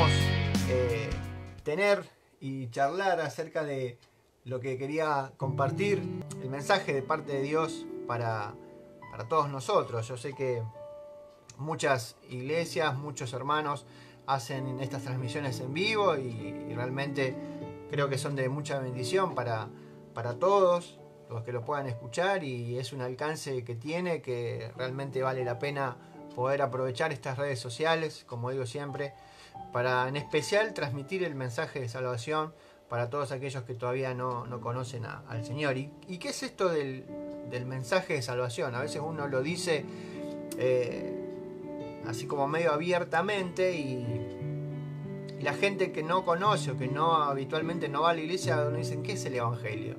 podamos tener y charlar acerca de lo que quería compartir, el mensaje de parte de Dios para todos nosotros. Yo sé que muchas iglesias, muchos hermanos hacen estas transmisiones en vivo y realmente creo que son de mucha bendición para todos los que lo puedan escuchar, y es un alcance que tiene que realmente vale la pena poder aprovechar estas redes sociales, como digo siempre, para en especial transmitir el mensaje de salvación para todos aquellos que todavía no conocen al Señor. ¿Y qué es esto del mensaje de salvación? A veces uno lo dice así como medio abiertamente, y la gente que no conoce o que no habitualmente no va a la iglesia, uno dice, ¿qué es el Evangelio?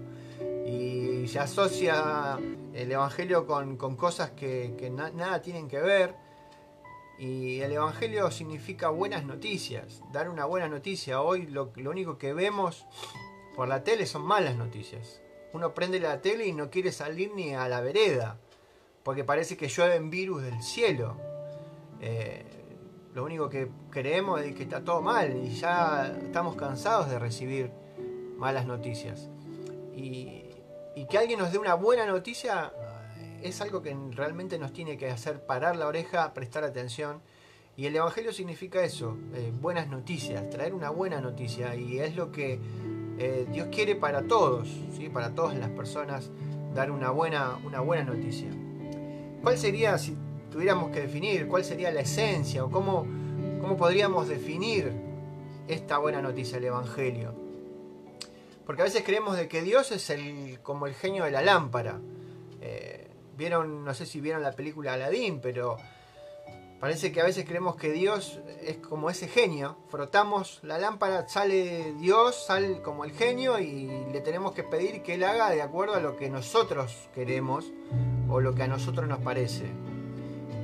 Y se asocia el Evangelio con cosas que nada tienen que ver. Y el Evangelio significa buenas noticias, dar una buena noticia. Hoy lo único que vemos por la tele son malas noticias. Uno prende la tele y no quiere salir ni a la vereda, porque parece que llueven virus del cielo. Lo único que creemos es que está todo mal y ya estamos cansados de recibir malas noticias. Y que alguien nos dé una buena noticia es algo que realmente nos tiene que hacer parar la oreja, prestar atención. Y el Evangelio significa eso, buenas noticias, traer una buena noticia. Y es lo que Dios quiere para todos, ¿sí? Para todas las personas, dar una buena noticia. ¿Cuál sería, si tuviéramos que definir, cuál sería la esencia o cómo podríamos definir esta buena noticia, el Evangelio? Porque a veces creemos de que Dios es como el genio de la lámpara. No sé si vieron la película Aladín, pero parece que a veces creemos que Dios es como ese genio. Frotamos la lámpara, sale Dios, sale como el genio, y le tenemos que pedir que Él haga de acuerdo a lo que nosotros queremos o lo que a nosotros nos parece.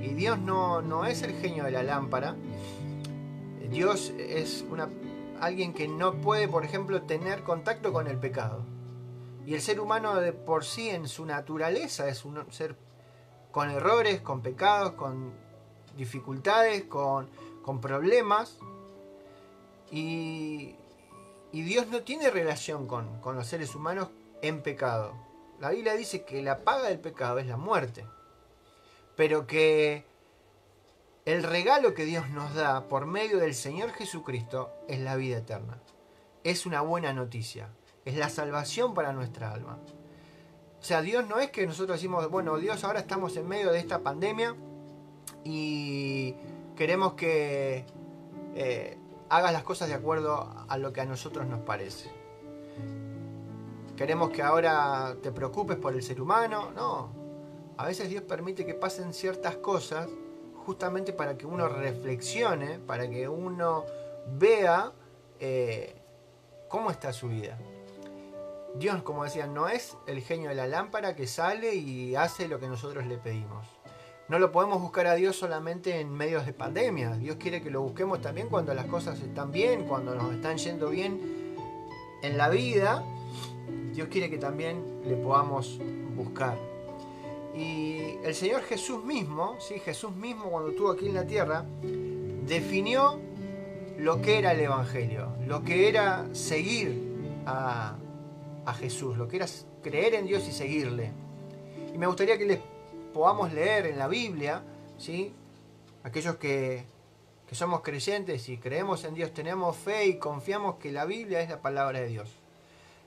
Y Dios no es el genio de la lámpara. Dios es alguien que no puede, por ejemplo, tener contacto con el pecado. Y el ser humano de por sí, en su naturaleza, es un ser con errores, con pecados, con dificultades, con problemas. Y Dios no tiene relación con los seres humanos en pecado. La Biblia dice que la paga del pecado es la muerte, pero que el regalo que Dios nos da por medio del Señor Jesucristo es la vida eterna. Es una buena noticia. Es la salvación para nuestra alma. O sea, Dios no es que nosotros decimos, bueno, Dios, ahora estamos en medio de esta pandemia y queremos que hagas las cosas de acuerdo a lo que a nosotros nos parece. Queremos que ahora te preocupes por el ser humano. No. A veces Dios permite que pasen ciertas cosas justamente para que uno reflexione, para que uno vea cómo está su vida. Dios, como decía, no es el genio de la lámpara que sale y hace lo que nosotros le pedimos. No lo podemos buscar a Dios solamente en medios de pandemia. Dios quiere que lo busquemos también cuando las cosas están bien, cuando nos están yendo bien en la vida. Dios quiere que también le podamos buscar. Y el Señor Jesús mismo, ¿sí? Jesús mismo, cuando estuvo aquí en la tierra, definió lo que era el Evangelio, lo que era seguir a Jesús, lo que era creer en Dios y seguirle. Y me gustaría que les podamos leer en la Biblia, ¿sí? Aquellos que somos creyentes y creemos en Dios, tenemos fe y confiamos que la Biblia es la palabra de Dios.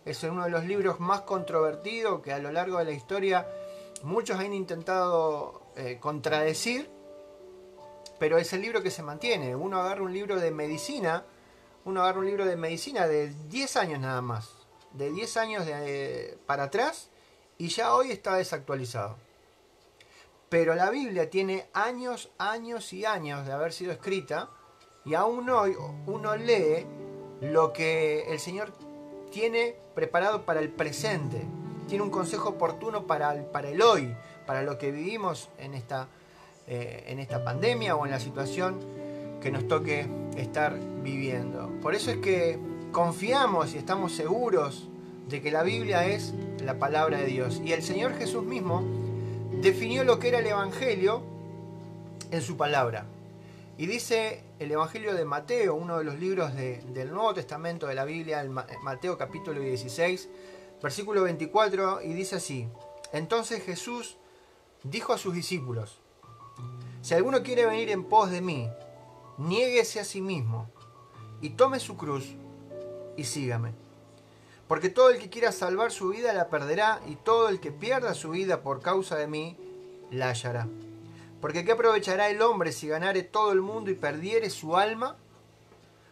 Es uno de los libros más controvertidos que a lo largo de la historia muchos han intentado contradecir, pero es el libro que se mantiene. Uno agarra un libro de medicina de 10 años nada más, de 10 años para atrás, y ya hoy está desactualizado. Pero la Biblia tiene años y años de haber sido escrita, y aún hoy uno lee lo que el Señor tiene preparado para el presente. Tiene un consejo oportuno para el hoy, para lo que vivimos en esta pandemia o en la situación que nos toque estar viviendo. Por eso es que confiamos y estamos seguros de que la Biblia es la palabra de Dios. Y el Señor Jesús mismo definió lo que era el Evangelio en su palabra. Y dice el Evangelio de Mateo, uno de los libros del Nuevo Testamento de la Biblia, Mateo capítulo 16, versículo 24, y dice así: entonces Jesús dijo a sus discípulos: si alguno quiere venir en pos de mí, niéguese a sí mismo, y tome su cruz, y sígame. Porque todo el que quiera salvar su vida la perderá, y todo el que pierda su vida por causa de mí, la hallará. Porque ¿qué aprovechará el hombre si ganare todo el mundo y perdiere su alma?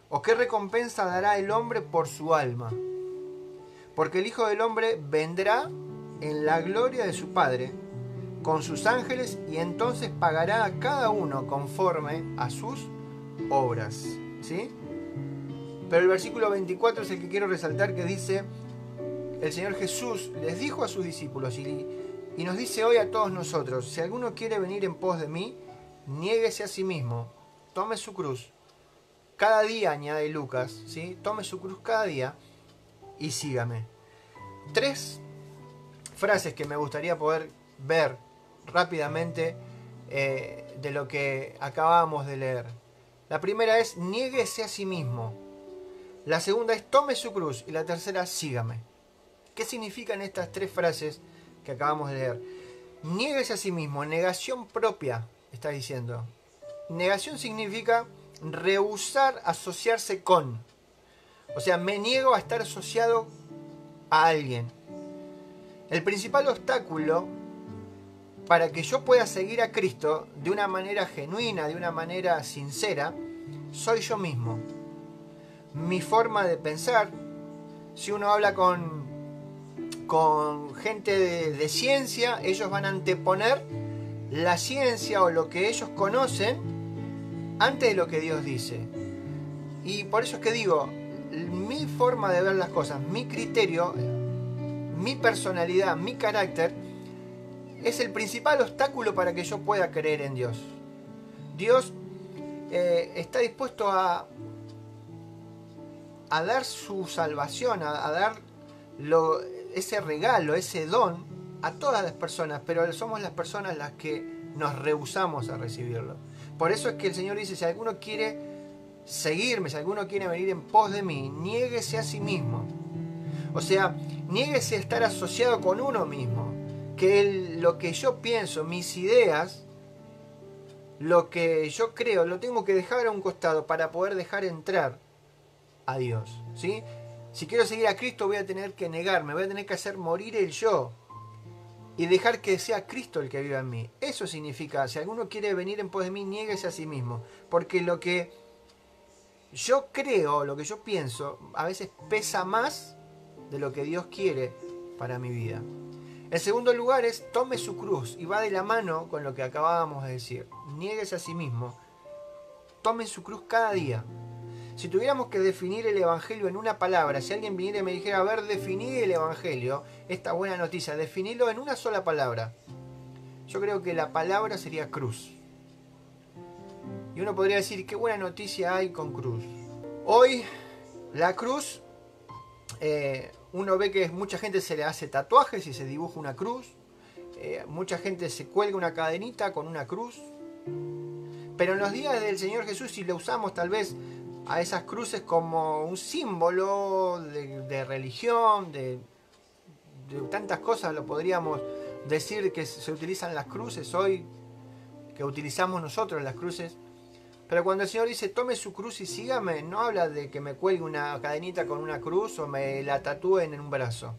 ¿O qué recompensa dará el hombre por su alma? Porque el Hijo del Hombre vendrá en la gloria de su Padre con sus ángeles, y entonces pagará a cada uno conforme a sus obras. ¿Sí? Pero el versículo 24 es el que quiero resaltar, que dice: el Señor Jesús les dijo a sus discípulos, y nos dice hoy a todos nosotros: si alguno quiere venir en pos de mí, niéguese a sí mismo, tome su cruz. Cada día, añade Lucas, ¿sí? Tome su cruz cada día y sígame. 3 frases que me gustaría poder ver rápidamente de lo que acabamos de leer. La primera es: niéguese a sí mismo. La segunda es: tome su cruz. Y la tercera: sígame. ¿Qué significan estas 3 frases que acabamos de leer? Niéguese a sí mismo, negación propia, está diciendo. Negación significa rehusar asociarse con. O sea, me niego a estar asociado a alguien. El principal obstáculo para que yo pueda seguir a Cristo de una manera genuina, de una manera sincera, soy yo mismo. Mi forma de pensar. Si uno habla con gente de ciencia, ellos van a anteponer la ciencia o lo que ellos conocen antes de lo que Dios dice. Y por eso es que digo, mi forma de ver las cosas, mi criterio, mi personalidad, mi carácter, es el principal obstáculo para que yo pueda creer en Dios. Dios está dispuesto a dar su salvación, a dar ese regalo, ese don a todas las personas, pero somos las personas las que nos rehusamos a recibirlo. Por eso es que el Señor dice: si alguno quiere seguirme, si alguno quiere venir en pos de mí, niéguese a sí mismo. O sea, niéguese a estar asociado con uno mismo. Que lo que yo pienso, mis ideas, lo que yo creo, lo tengo que dejar a un costado para poder dejar entrar a Dios, ¿sí? Si quiero seguir a Cristo, voy a tener que negarme, voy a tener que hacer morir el yo y dejar que sea Cristo el que viva en mí. Eso significa: si alguno quiere venir en pos de mí, niéguese a sí mismo. Porque lo que yo creo, lo que yo pienso, a veces pesa más de lo que Dios quiere para mi vida. El segundo lugar es: tome su cruz, y va de la mano con lo que acabábamos de decir. Niéguese a sí mismo, tome su cruz cada día. Si tuviéramos que definir el Evangelio en una palabra, si alguien viniera y me dijera: a ver, definí el Evangelio, esta buena noticia, definilo en una sola palabra, yo creo que la palabra sería cruz. Y uno podría decir: ¿qué buena noticia hay con cruz? Hoy, la cruz, uno ve que mucha gente se le hace tatuajes y se dibuja una cruz. Mucha gente se cuelga una cadenita con una cruz. Pero en los días del Señor Jesús, si lo usamos tal vez a esas cruces como un símbolo de religión, de tantas cosas, lo podríamos decir que se utilizan las cruces hoy, que utilizamos nosotros las cruces. Pero cuando el Señor dice: tome su cruz y sígame, no habla de que me cuelgue una cadenita con una cruz o me la tatúen en un brazo.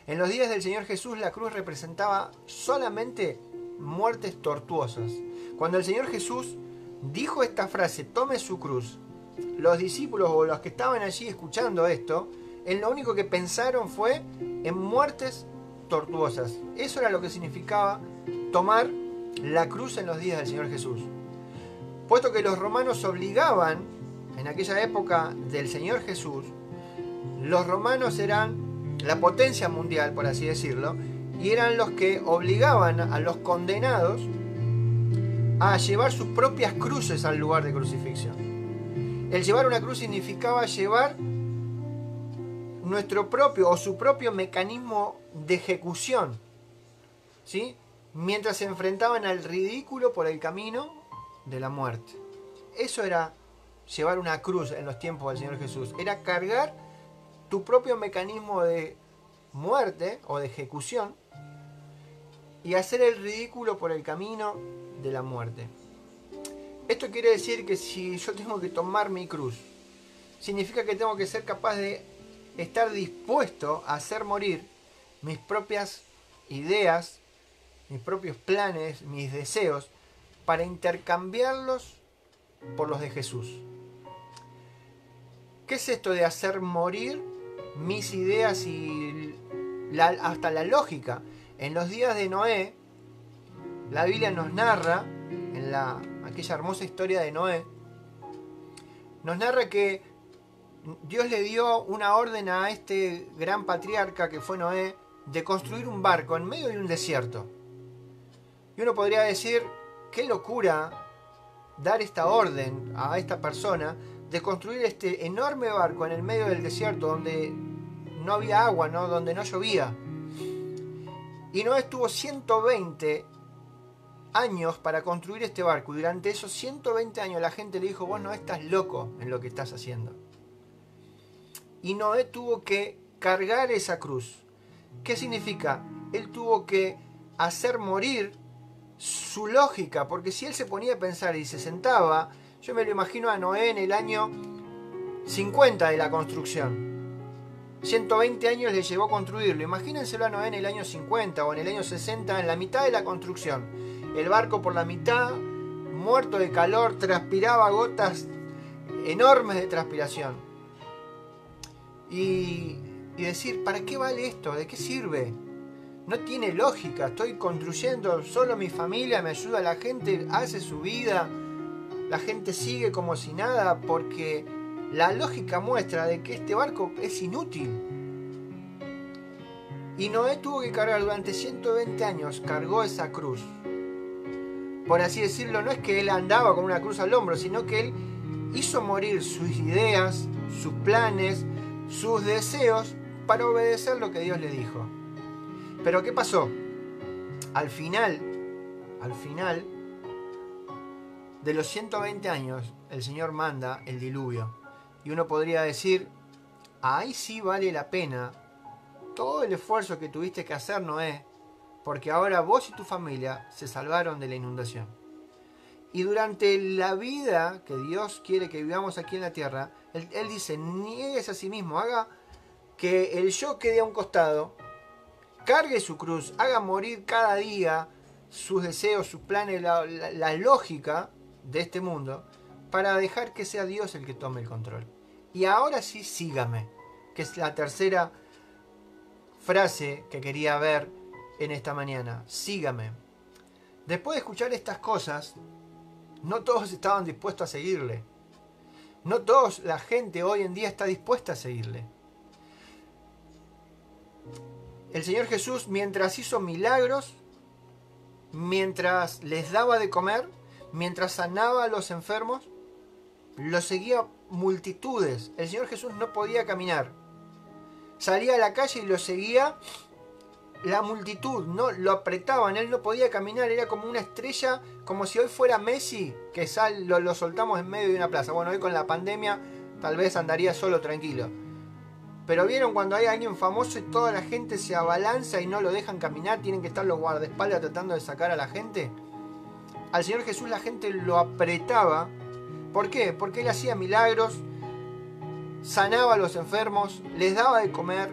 En los días del Señor Jesús, la cruz representaba solamente muertes tortuosas. Cuando el Señor Jesús dijo esta frase: tome su cruz, los discípulos o los que estaban allí escuchando esto, en lo único que pensaron fue en muertes tortuosas. Eso era lo que significaba tomar la cruz en los días del Señor Jesús. Puesto que los romanos obligaban, en aquella época del Señor Jesús, los romanos eran la potencia mundial, por así decirlo, y eran los que obligaban a los condenados a llevar sus propias cruces al lugar de crucifixión. El llevar una cruz significaba llevar nuestro propio o su propio mecanismo de ejecución, ¿sí? Mientras se enfrentaban al ridículo por el camino de la muerte. eso era llevar una cruz en los tiempos del Señor Jesús. Era cargar tu propio mecanismo de muerte o de ejecución y hacer el ridículo por el camino de la muerte. Esto quiere decir que si yo tengo que tomar mi cruz, significa que tengo que ser capaz de estar dispuesto a hacer morir mis propias ideas, mis propios planes, mis deseos, para intercambiarlos por los de Jesús. ¿Qué es esto de hacer morir mis ideas y hasta la lógica? En los días de Noé, la Biblia nos narra, en aquella hermosa historia de Noé, nos narra que Dios le dio una orden a este gran patriarca que fue Noé de construir un barco en medio de un desierto. Y uno podría decir, qué locura dar esta orden a esta persona de construir este enorme barco en el medio del desierto donde no había agua, ¿no? Donde no llovía. Y Noé estuvo 120 años para construir este barco. Y durante esos 120 años la gente le dijo, vos no estás loco en lo que estás haciendo. Y Noé tuvo que cargar esa cruz. ¿Qué significa? Él tuvo que hacer morir su lógica, porque si él se ponía a pensar y se sentaba, yo me lo imagino a Noé en el año 50 de la construcción. 120 años le llevó construirlo. Imagínenselo a Noé en el año 50 o en el año 60, en la mitad de la construcción. El barco por la mitad, muerto de calor, transpiraba gotas enormes de transpiración. Y decir, ¿para qué vale esto? ¿De qué sirve? No tiene lógica. Estoy construyendo, solo mi familia me ayuda, la gente hace su vida, la gente sigue como si nada, porque la lógica muestra de que este barco es inútil. Y Noé tuvo que cargar durante 120 años, cargó esa cruz. Por así decirlo, no es que él andaba con una cruz al hombro, sino que él hizo morir sus ideas, sus planes, sus deseos para obedecer lo que Dios le dijo. Pero ¿qué pasó? Al final de los 120 años, el Señor manda el diluvio. Y uno podría decir, ahí sí vale la pena todo el esfuerzo que tuviste que hacer, Noé, porque ahora vos y tu familia se salvaron de la inundación. Y durante la vida que Dios quiere que vivamos aquí en la tierra, Él dice, niegues a sí mismo, haga que el yo quede a un costado, cargue su cruz, haga morir cada día sus deseos, sus planes, la lógica de este mundo, para dejar que sea Dios el que tome el control. Y ahora sí, sígame, que es la tercera frase que quería ver en esta mañana. Sígame. Después de escuchar estas cosas, no todos estaban dispuestos a seguirle. No todos, la gente hoy en día está dispuesta a seguirle. El Señor Jesús, mientras hizo milagros, mientras les daba de comer, mientras sanaba a los enfermos, lo seguía multitudes. El Señor Jesús no podía caminar. Salía a la calle y lo seguía la multitud, no lo apretaban, él no podía caminar, era como una estrella, como si hoy fuera Messi, que lo soltamos en medio de una plaza. Bueno, hoy con la pandemia tal vez andaría solo tranquilo. Pero vieron cuando hay alguien famoso y toda la gente se abalanza y no lo dejan caminar, tienen que estar los guardaespaldas tratando de sacar a la gente. Al Señor Jesús la gente lo apretaba. ¿Por qué? Porque él hacía milagros, sanaba a los enfermos, les daba de comer.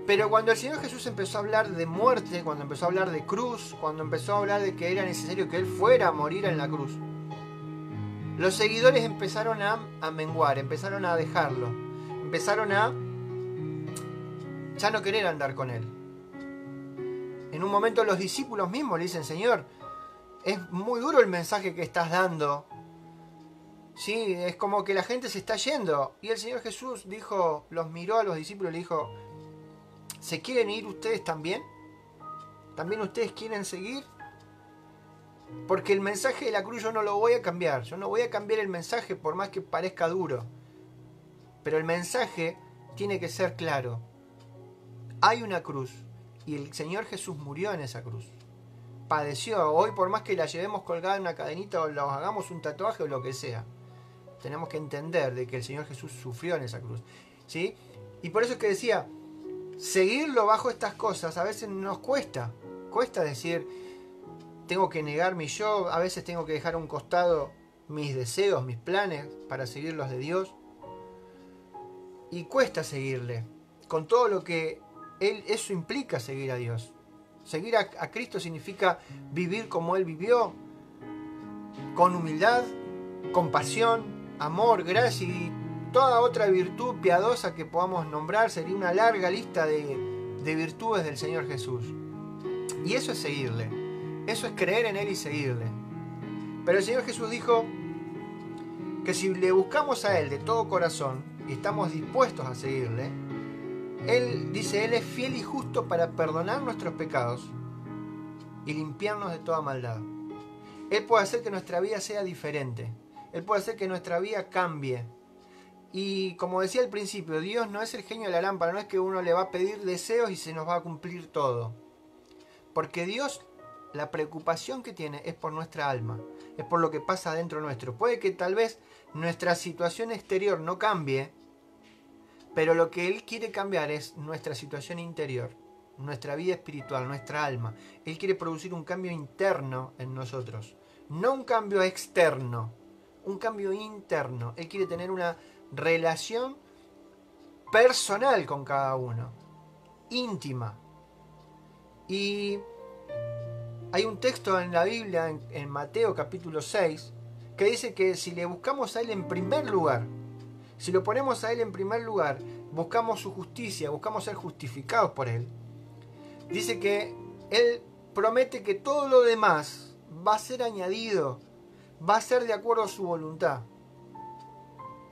Pero cuando el Señor Jesús empezó a hablar de muerte, cuando empezó a hablar de cruz, cuando empezó a hablar de que era necesario que Él fuera a morir en la cruz, los seguidores empezaron a menguar, empezaron a dejarlo, empezaron a ya no querer andar con Él. En un momento los discípulos mismos le dicen, Señor, es muy duro el mensaje que estás dando. Sí, es como que la gente se está yendo. Y el Señor Jesús dijo, los miró a los discípulos y le dijo, ¿se quieren ir ustedes también? ¿También ustedes quieren seguir? Porque el mensaje de la cruz yo no lo voy a cambiar. Yo no voy a cambiar el mensaje por más que parezca duro. Pero el mensaje tiene que ser claro. Hay una cruz y el Señor Jesús murió en esa cruz. padeció. Hoy, por más que la llevemos colgada en una cadenita o la hagamos un tatuaje o lo que sea, tenemos que entender de que el Señor Jesús sufrió en esa cruz, ¿sí? Y por eso es que decía, seguirlo bajo estas cosas a veces nos cuesta. Cuesta decir, tengo que negar mi yo, a veces tengo que dejar a un costado mis deseos, mis planes, para seguir los de Dios. Y cuesta seguirle, con todo lo que eso implica seguir a Dios. Seguir a Cristo significa vivir como Él vivió, con humildad, compasión, amor, gracia y toda otra virtud piadosa que podamos nombrar. Sería una larga lista de virtudes del Señor Jesús. Y eso es seguirle, eso es creer en Él y seguirle. Pero el Señor Jesús dijo que si le buscamos a Él de todo corazón y estamos dispuestos a seguirle, Él dice, Él es fiel y justo para perdonar nuestros pecados y limpiarnos de toda maldad. Él puede hacer que nuestra vida sea diferente. Él puede hacer que nuestra vida cambie. Y como decía al principio, Dios no es el genio de la lámpara, no es que uno le va a pedir deseos y se nos va a cumplir todo. Porque Dios, la preocupación que tiene es por nuestra alma, es por lo que pasa dentro nuestro. Puede que tal vez nuestra situación exterior no cambie, pero lo que Él quiere cambiar es nuestra situación interior, nuestra vida espiritual, nuestra alma. Él quiere producir un cambio interno en nosotros, no un cambio externo, un cambio interno. Él quiere tener una relación personal con cada uno, íntima. Y hay un texto en la Biblia, en Mateo capítulo 6, que dice que si le buscamos a Él en primer lugar, si lo ponemos a Él en primer lugar, buscamos su justicia, buscamos ser justificados por Él, dice que Él promete que todo lo demás va a ser añadido, va a ser de acuerdo a su voluntad.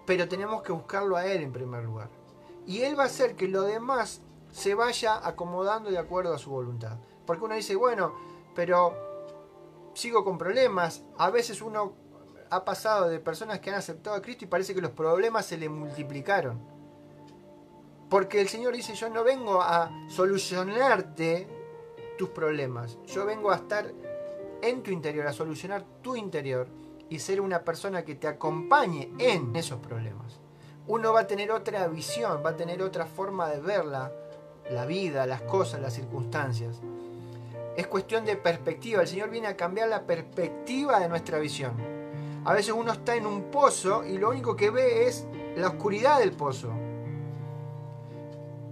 Pero tenemos que buscarlo a Él en primer lugar. Y Él va a hacer que lo demás se vaya acomodando de acuerdo a su voluntad. Porque uno dice, bueno, pero sigo con problemas. A veces uno ha pasado de personas que han aceptado a Cristo y parece que los problemas se le multiplicaron. Porque el Señor dice, yo no vengo a solucionarte tus problemas. Yo vengo a estar en tu interior, a solucionar tu interior y ser una persona que te acompañe en esos problemas. Uno va a tener otra visión, va a tener otra forma de ver la vida, las cosas, las circunstancias. Es cuestión de perspectiva. El Señor viene a cambiar la perspectiva de nuestra visión. A veces uno está en un pozo y lo único que ve es la oscuridad del pozo.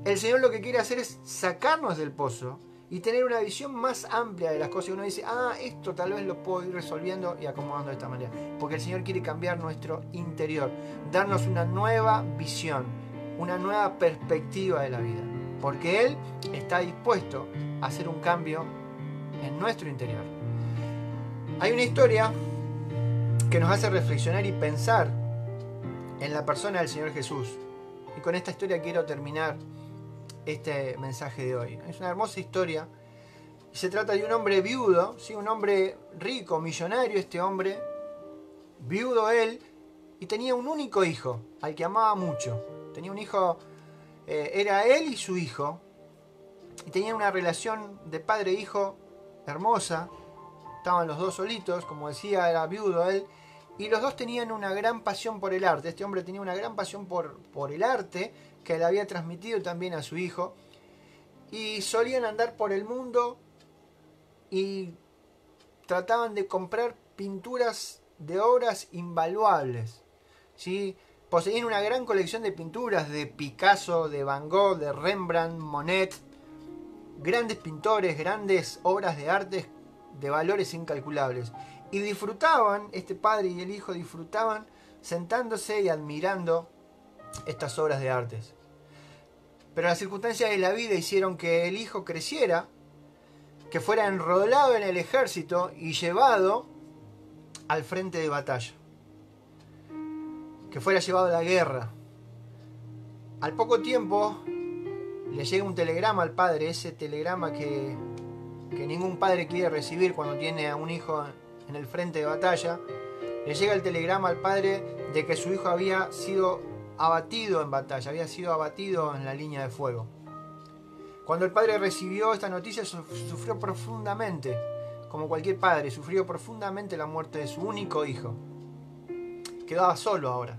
El Señor lo que quiere hacer es sacarnos del pozo y tener una visión más amplia de las cosas. Y uno dice, esto tal vez lo puedo ir resolviendo y acomodando de esta manera. Porque el Señor quiere cambiar nuestro interior, darnos una nueva visión, una nueva perspectiva de la vida. Porque Él está dispuesto a hacer un cambio en nuestro interior. Hay una historia que nos hace reflexionar y pensar en la persona del Señor Jesús. Y con esta historia quiero terminar este mensaje de hoy. Es una hermosa historia. Se trata de un hombre viudo, ¿sí? Un hombre rico, millonario, este hombre, viudo él, y tenía un único hijo, al que amaba mucho. Tenía un hijo, era él y su hijo, y tenían una relación de padre e hijo hermosa. Estaban los dos solitos, como decía, era viudo él, y los dos tenían una gran pasión por el arte. Este hombre tenía una gran pasión por el arte, que le había transmitido también a su hijo, y solían andar por el mundo y trataban de comprar pinturas de obras invaluables, ¿sí? Poseían una gran colección de pinturas de Picasso, de Van Gogh, de Rembrandt, Monet, grandes pintores, grandes obras de arte de valores incalculables, y disfrutaban, este padre y el hijo disfrutaban sentándose y admirando estas obras de artes. Pero las circunstancias de la vida hicieron que el hijo creciera, que fuera enrolado en el ejército y llevado al frente de batalla, que fuera llevado a la guerra. Al poco tiempo le llega un telegrama al padre, ese telegrama que ningún padre quiere recibir cuando tiene a un hijo en el frente de batalla. Le llega el telegrama al padre de que su hijo había sido abatido en batalla, había sido abatido en la línea de fuego. Cuando el padre recibió esta noticia, sufrió profundamente, como cualquier padre, sufrió profundamente la muerte de su único hijo. Quedaba solo ahora.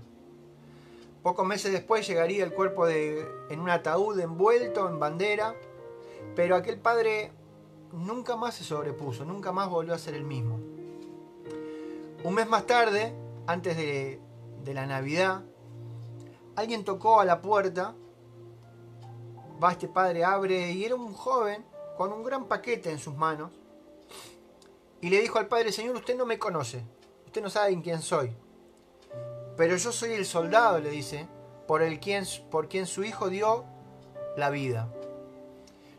Pocos meses después llegaría el cuerpo en un ataúd envuelto en bandera, pero aquel padre nunca más se sobrepuso, nunca más volvió a ser el mismo. Un mes más tarde, antes de la Navidad, alguien tocó a la puerta. Va este padre, abre, y era un joven con un gran paquete en sus manos. Y le dijo al padre: Señor, usted no me conoce, usted no sabe quién soy, pero yo soy el soldado, le dice, por quien su hijo dio la vida.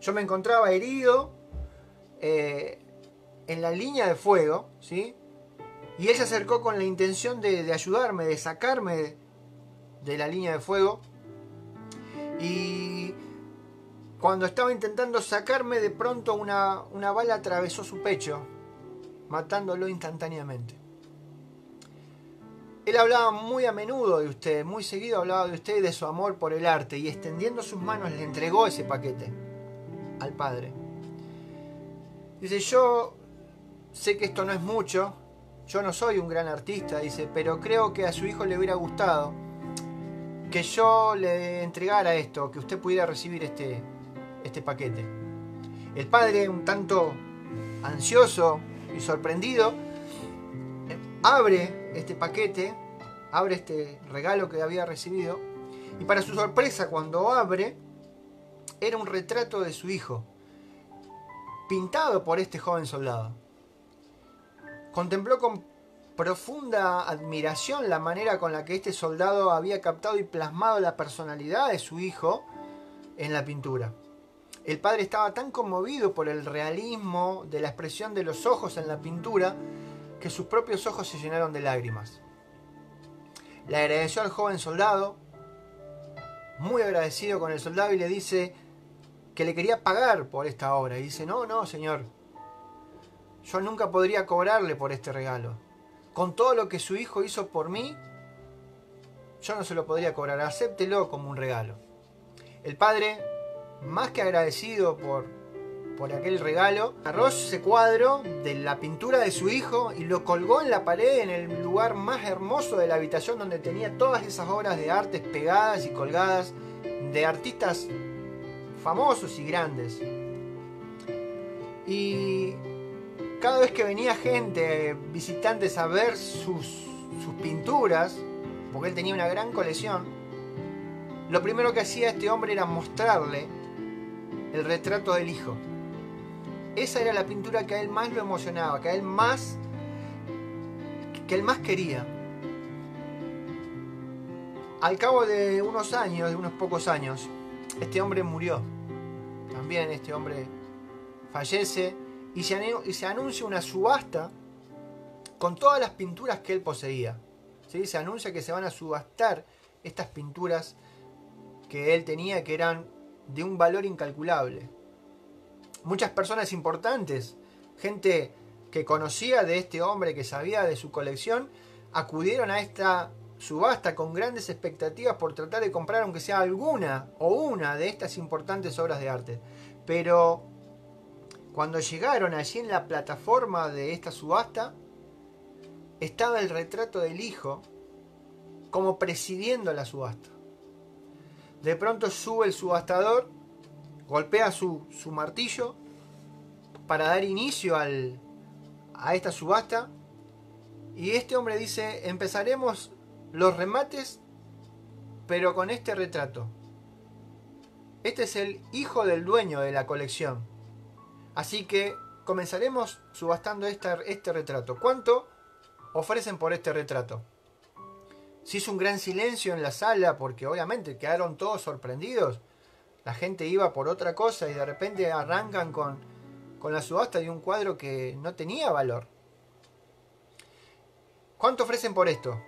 Yo me encontraba herido en la línea de fuego, ¿sí? Y él se acercó con la intención de ayudarme, de sacarme de la línea de fuego. Y cuando estaba intentando sacarme, de pronto una bala atravesó su pecho, matándolo instantáneamente. Él hablaba muy a menudo de usted, muy seguido hablaba de usted y de su amor por el arte, y extendiendo sus manos le entregó ese paquete al padre. Dice: yo sé que esto no es mucho, yo no soy un gran artista, dice, pero creo que a su hijo le hubiera gustado que yo le entregara esto, que usted pudiera recibir este paquete. El padre, un tanto ansioso y sorprendido, abre este paquete, abre este regalo que había recibido, y para su sorpresa, cuando abre, era un retrato de su hijo, pintado por este joven soldado. Contempló con profunda admiración la manera con la que este soldado había captado y plasmado la personalidad de su hijo en la pintura. El padre estaba tan conmovido por el realismo de la expresión de los ojos en la pintura que sus propios ojos se llenaron de lágrimas. Le agradeció al joven soldado, muy agradecido con el soldado, y le dice que le quería pagar por esta obra. Y dice: no, señor, yo nunca podría cobrarle por este regalo. Con todo lo que su hijo hizo por mí, yo no se lo podría cobrar. Acéptelo como un regalo. El padre, más que agradecido por aquel regalo, agarró ese cuadro de la pintura de su hijo y lo colgó en la pared, en el lugar más hermoso de la habitación, donde tenía todas esas obras de arte pegadas y colgadas de artistas famosos y grandes. Y cada vez que venía gente, visitantes, a ver sus pinturas, porque él tenía una gran colección, lo primero que hacía este hombre era mostrarle el retrato del hijo. Esa era la pintura que a él más lo emocionaba, que él más quería. Al cabo de unos años, de unos pocos años, este hombre murió. También este hombre fallece y se anuncia una subasta con todas las pinturas que él poseía. ¿Sí? Se anuncia que se van a subastar estas pinturas que él tenía, que eran de un valor incalculable. Muchas personas importantes, gente que conocía de este hombre, que sabía de su colección, acudieron a esta subasta con grandes expectativas por tratar de comprar aunque sea alguna o una de estas importantes obras de arte. Pero cuando llegaron allí en la plataforma de esta subasta, estaba el retrato del hijo como presidiendo la subasta. De pronto sube el subastador, golpea su martillo para dar inicio a esta subasta, y este hombre dice: empezaremos los remates, pero con este retrato. Este es el hijo del dueño de la colección, así que comenzaremos subastando este retrato. ¿Cuánto ofrecen por este retrato? Se hizo un gran silencio en la sala, porque obviamente quedaron todos sorprendidos. La gente iba por otra cosa y de repente arrancan con la subasta de un cuadro que no tenía valor. ¿Cuánto ofrecen por esto?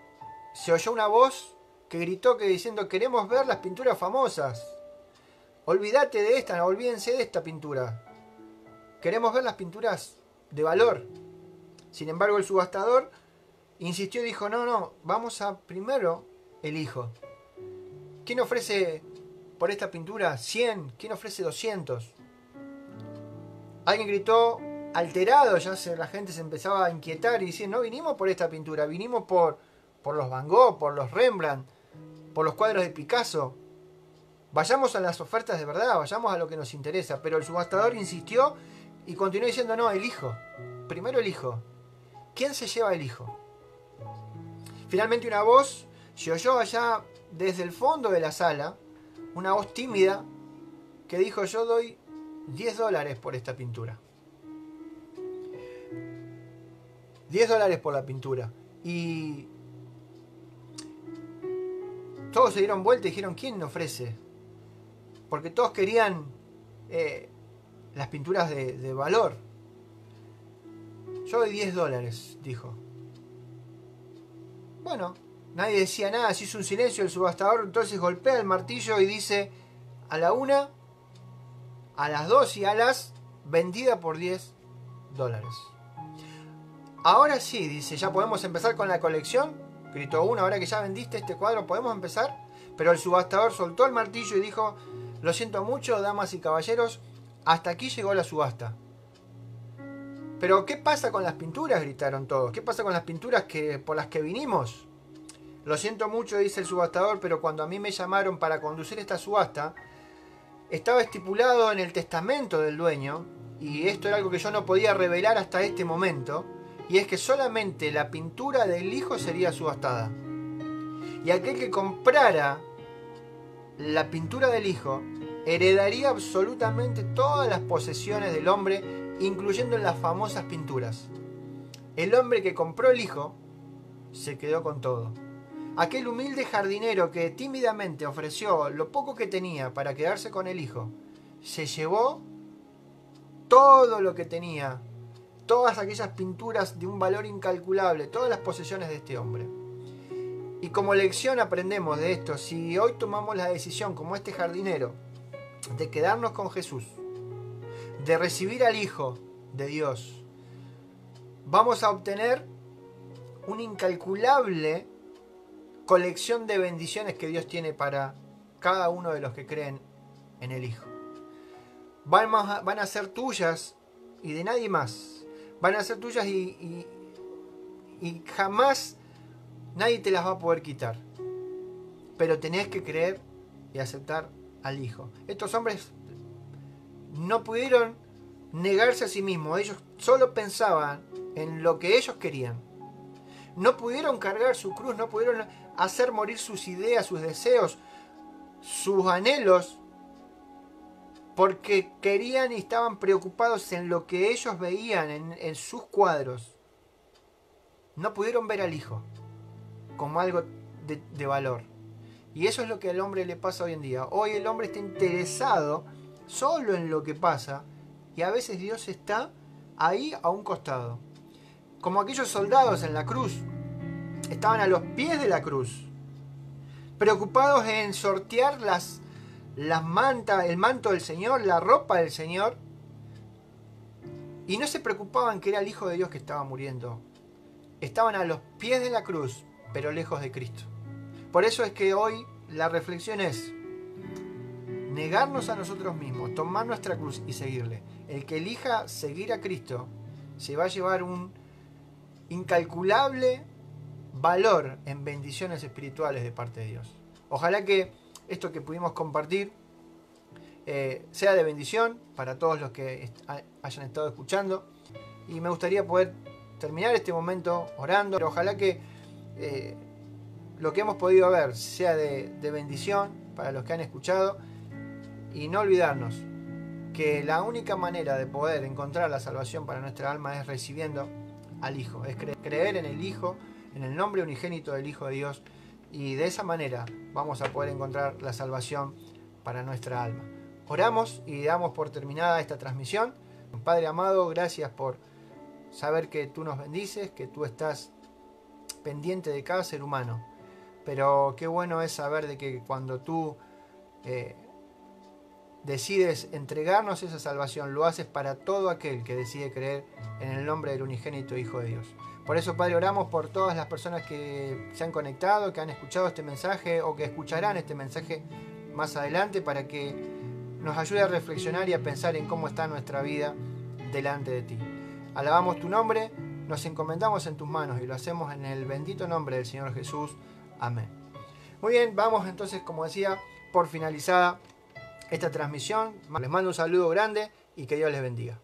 Se oyó una voz que gritó diciendo: queremos ver las pinturas famosas. Olvídate de esta, no, olvídense de esta pintura. Queremos ver las pinturas de valor. Sin embargo, el subastador insistió y dijo: no, vamos a primero el hijo. ¿Quién ofrece por esta pintura 100? ¿Quién ofrece 200? Alguien gritó: alterado, la gente se empezaba a inquietar y decir, no vinimos por esta pintura, vinimos por los Van Gogh, por los Rembrandt, por los cuadros de Picasso. Vayamos a las ofertas de verdad, vayamos a lo que nos interesa. Pero el subastador insistió y continuó diciendo, no, el hijo. Primero el hijo. ¿Quién se lleva el hijo? Finalmente una voz se oyó allá desde el fondo de la sala, una voz tímida que dijo, yo doy $10 por esta pintura. $10 por la pintura. Y todos se dieron vuelta y dijeron, ¿quién ofrece? Porque todos querían las pinturas de valor. Yo doy $10, dijo. Bueno, nadie decía nada, se hizo un silencio. El subastador entonces golpea el martillo y dice, a la 1, a las 2 y a las vendida por $10. Ahora sí, dice, ya podemos empezar con la colección. Gritó uno, ahora que ya vendiste este cuadro, ¿podemos empezar? Pero el subastador soltó el martillo y dijo, lo siento mucho, damas y caballeros, hasta aquí llegó la subasta. ¿Pero qué pasa con las pinturas?, gritaron todos. ¿Qué pasa con las pinturas por las que vinimos? Lo siento mucho, dice el subastador, pero cuando a mí me llamaron para conducir esta subasta, estaba estipulado en el testamento del dueño, y esto era algo que yo no podía revelar hasta este momento, y es que solamente la pintura del hijo sería subastada. Y aquel que comprara la pintura del hijo heredaría absolutamente todas las posesiones del hombre, incluyendo las famosas pinturas. El hombre que compró el hijo se quedó con todo. Aquel humilde jardinero que tímidamente ofreció lo poco que tenía para quedarse con el hijo, se llevó todo lo que tenía, todas aquellas pinturas de un valor incalculable, todas las posesiones de este hombre. Y como lección aprendemos de esto, si hoy tomamos la decisión, como este jardinero, de quedarnos con Jesús, de recibir al Hijo de Dios, vamos a obtener una incalculable colección de bendiciones que Dios tiene para cada uno de los que creen en el Hijo. Van a ser tuyas y de nadie más. Van a ser tuyas y jamás nadie te las va a poder quitar. Pero tenés que creer y aceptar al Hijo. Estos hombres no pudieron negarse a sí mismos. Ellos solo pensaban en lo que ellos querían. No pudieron cargar su cruz, no pudieron hacer morir sus ideas, sus deseos, sus anhelos, porque querían y estaban preocupados en lo que ellos veían en sus cuadros. No pudieron ver al Hijo como algo de valor. Y eso es lo que al hombre le pasa hoy en día. Hoy el hombre está interesado solo en lo que pasa, y a veces Dios está ahí a un costado. Como aquellos soldados en la cruz. Estaban a los pies de la cruz, preocupados en sortear las mantas, el manto del Señor, la ropa del Señor, y no se preocupaban que era el Hijo de Dios que estaba muriendo. Estaban a los pies de la cruz, pero lejos de Cristo. Por eso es que hoy la reflexión es negarnos a nosotros mismos, tomar nuestra cruz y seguirle. El que elija seguir a Cristo se va a llevar un incalculable valor en bendiciones espirituales de parte de Dios. Ojalá que esto que pudimos compartir sea de bendición para todos los que hayan estado escuchando, y me gustaría poder terminar este momento orando. Ojalá que lo que hemos podido ver sea de bendición para los que han escuchado, y no olvidarnos que la única manera de poder encontrar la salvación para nuestra alma es recibiendo al Hijo, es creer en el Hijo, en el nombre unigénito del Hijo de Dios, y de esa manera vamos a poder encontrar la salvación para nuestra alma. Oramos y damos por terminada esta transmisión. Padre amado, gracias por saber que tú nos bendices, que tú estás pendiente de cada ser humano. Pero qué bueno es saber de que cuando tú decides entregarnos esa salvación, lo haces para todo aquel que decide creer en el nombre del unigénito Hijo de Dios. Por eso, Padre, oramos por todas las personas que se han conectado, que han escuchado este mensaje o que escucharán este mensaje más adelante, para que nos ayude a reflexionar y a pensar en cómo está nuestra vida delante de ti. alabamos tu nombre, nos encomendamos en tus manos y lo hacemos en el bendito nombre del Señor Jesús. Amén. Muy bien, vamos entonces, como decía, por finalizada esta transmisión. Les mando un saludo grande y que Dios les bendiga.